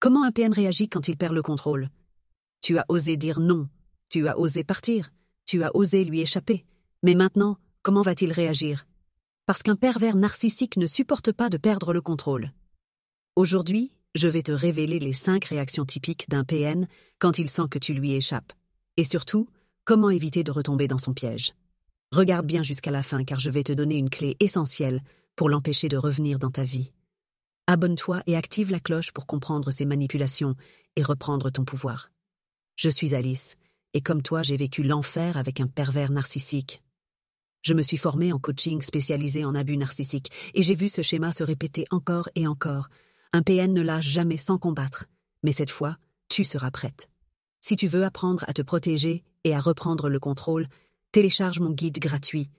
Comment un PN réagit quand il perd le contrôle? Tu as osé dire non, tu as osé partir, tu as osé lui échapper. Mais maintenant, comment va-t-il réagir? Parce qu'un pervers narcissique ne supporte pas de perdre le contrôle. Aujourd'hui, je vais te révéler les 5 réactions typiques d'un PN quand il sent que tu lui échappes. Et surtout, comment éviter de retomber dans son piège. Regarde bien jusqu'à la fin car je vais te donner une clé essentielle pour l'empêcher de revenir dans ta vie. Abonne-toi et active la cloche pour comprendre ces manipulations et reprendre ton pouvoir. Je suis Alice, et comme toi, j'ai vécu l'enfer avec un pervers narcissique. Je me suis formée en coaching spécialisé en abus narcissiques, et j'ai vu ce schéma se répéter encore et encore. Un PN ne lâche jamais sans combattre, mais cette fois, tu seras prête. Si tu veux apprendre à te protéger et à reprendre le contrôle, télécharge mon guide gratuit.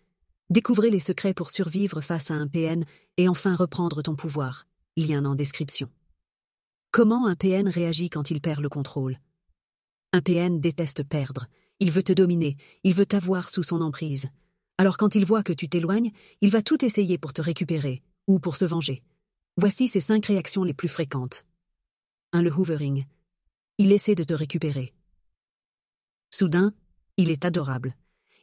Découvrez les secrets pour survivre face à un PN et enfin reprendre ton pouvoir. Lien en description. Comment un PN réagit quand il perd le contrôle? Un PN déteste perdre. Il veut te dominer, il veut t'avoir sous son emprise. Alors quand il voit que tu t'éloignes, il va tout essayer pour te récupérer ou pour se venger. Voici ses 5 réactions les plus fréquentes. 1. Le hoovering. Il essaie de te récupérer. Soudain, il est adorable.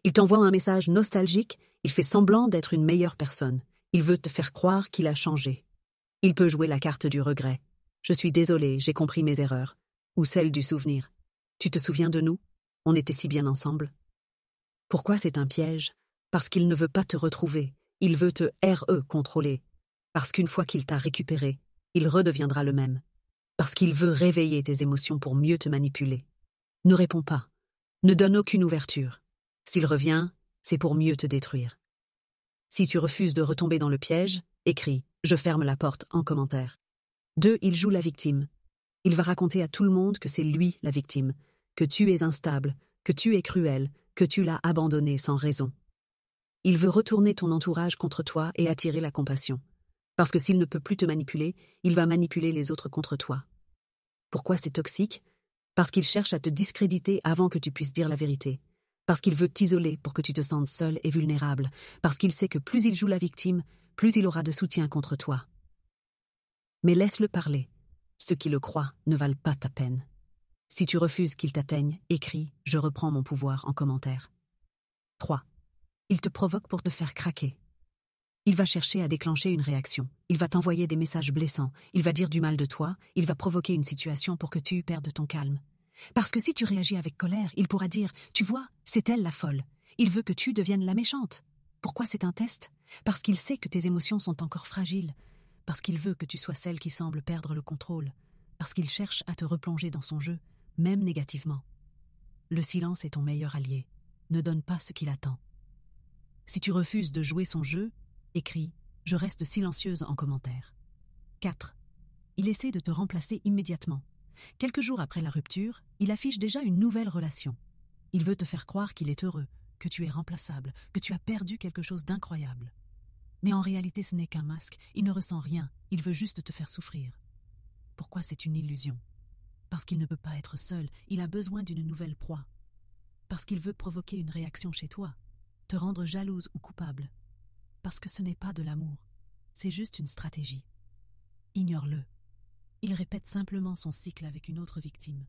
Il t'envoie un message nostalgique, il fait semblant d'être une meilleure personne. Il veut te faire croire qu'il a changé. Il peut jouer la carte du regret. Je suis désolé, j'ai compris mes erreurs. Ou celle du souvenir. Tu te souviens de nous? On était si bien ensemble. Pourquoi c'est un piège? Parce qu'il ne veut pas te retrouver. Il veut te contrôler. Parce qu'une fois qu'il t'a récupéré, il redeviendra le même. Parce qu'il veut réveiller tes émotions pour mieux te manipuler. Ne réponds pas. Ne donne aucune ouverture. S'il revient, c'est pour mieux te détruire. Si tu refuses de retomber dans le piège, écris « Je ferme la porte » en commentaire. 2. Il joue la victime. Il va raconter à tout le monde que c'est lui la victime, que tu es instable, que tu es cruel, que tu l'as abandonné sans raison. Il veut retourner ton entourage contre toi et attirer la compassion. Parce que s'il ne peut plus te manipuler, il va manipuler les autres contre toi. Pourquoi c'est toxique? Parce qu'il cherche à te discréditer avant que tu puisses dire la vérité. Parce qu'il veut t'isoler pour que tu te sentes seul et vulnérable. Parce qu'il sait que plus il joue la victime, plus il aura de soutien contre toi. Mais laisse-le parler. Ceux qui le croient ne valent pas ta peine. Si tu refuses qu'il t'atteigne, écris « Je reprends mon pouvoir » en commentaire. 3. Il te provoque pour te faire craquer. Il va chercher à déclencher une réaction. Il va t'envoyer des messages blessants. Il va dire du mal de toi. Il va provoquer une situation pour que tu perdes ton calme. Parce que si tu réagis avec colère, il pourra dire « Tu vois, c'est elle la folle. Il veut que tu deviennes la méchante. » Pourquoi c'est un test? Parce qu'il sait que tes émotions sont encore fragiles. Parce qu'il veut que tu sois celle qui semble perdre le contrôle. Parce qu'il cherche à te replonger dans son jeu, même négativement. Le silence est ton meilleur allié. Ne donne pas ce qu'il attend. Si tu refuses de jouer son jeu, écris « Je reste silencieuse » en commentaire. 4. Il essaie de te remplacer immédiatement. Quelques jours après la rupture, il affiche déjà une nouvelle relation. Il veut te faire croire qu'il est heureux, que tu es remplaçable, que tu as perdu quelque chose d'incroyable. Mais en réalité, ce n'est qu'un masque. Il ne ressent rien. Il veut juste te faire souffrir. Pourquoi c'est une illusion? Parce qu'il ne peut pas être seul. Il a besoin d'une nouvelle proie. Parce qu'il veut provoquer une réaction chez toi, te rendre jalouse ou coupable. Parce que ce n'est pas de l'amour. C'est juste une stratégie. Ignore-le. Il répète simplement son cycle avec une autre victime.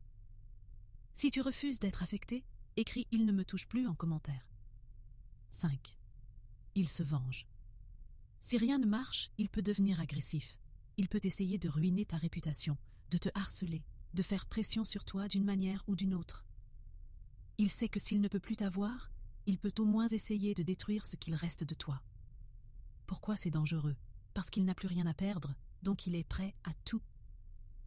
Si tu refuses d'être affecté, écris « Il ne me touche plus » en commentaire. 5. Il se venge. Si rien ne marche, il peut devenir agressif. Il peut essayer de ruiner ta réputation, de te harceler, de faire pression sur toi d'une manière ou d'une autre. Il sait que s'il ne peut plus t'avoir, il peut au moins essayer de détruire ce qu'il reste de toi. Pourquoi c'est dangereux? Parce qu'il n'a plus rien à perdre, donc il est prêt à tout.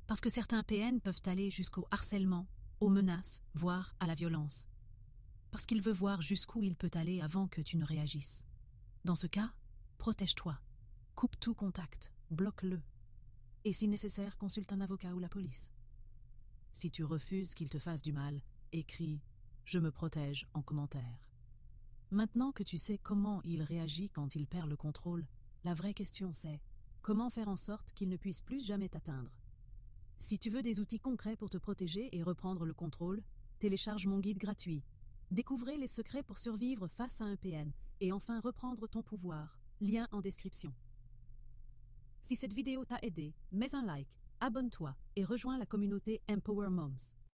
Parce que certains PN peuvent aller jusqu'au harcèlement, aux menaces, voire à la violence. Parce qu'il veut voir jusqu'où il peut aller avant que tu ne réagisses. Dans ce cas, protège-toi. Coupe tout contact, bloque-le. Et si nécessaire, consulte un avocat ou la police. Si tu refuses qu'il te fasse du mal, écris « Je me protège » en commentaire. Maintenant que tu sais comment il réagit quand il perd le contrôle, la vraie question c'est comment faire en sorte qu'il ne puisse plus jamais t'atteindre. Si tu veux des outils concrets pour te protéger et reprendre le contrôle, télécharge mon guide gratuit. Découvrez les secrets pour survivre face à un PN et enfin reprendre ton pouvoir. Lien en description. Si cette vidéo t'a aidé, mets un like, Abonne-toi et rejoins la communauté Empower Moms.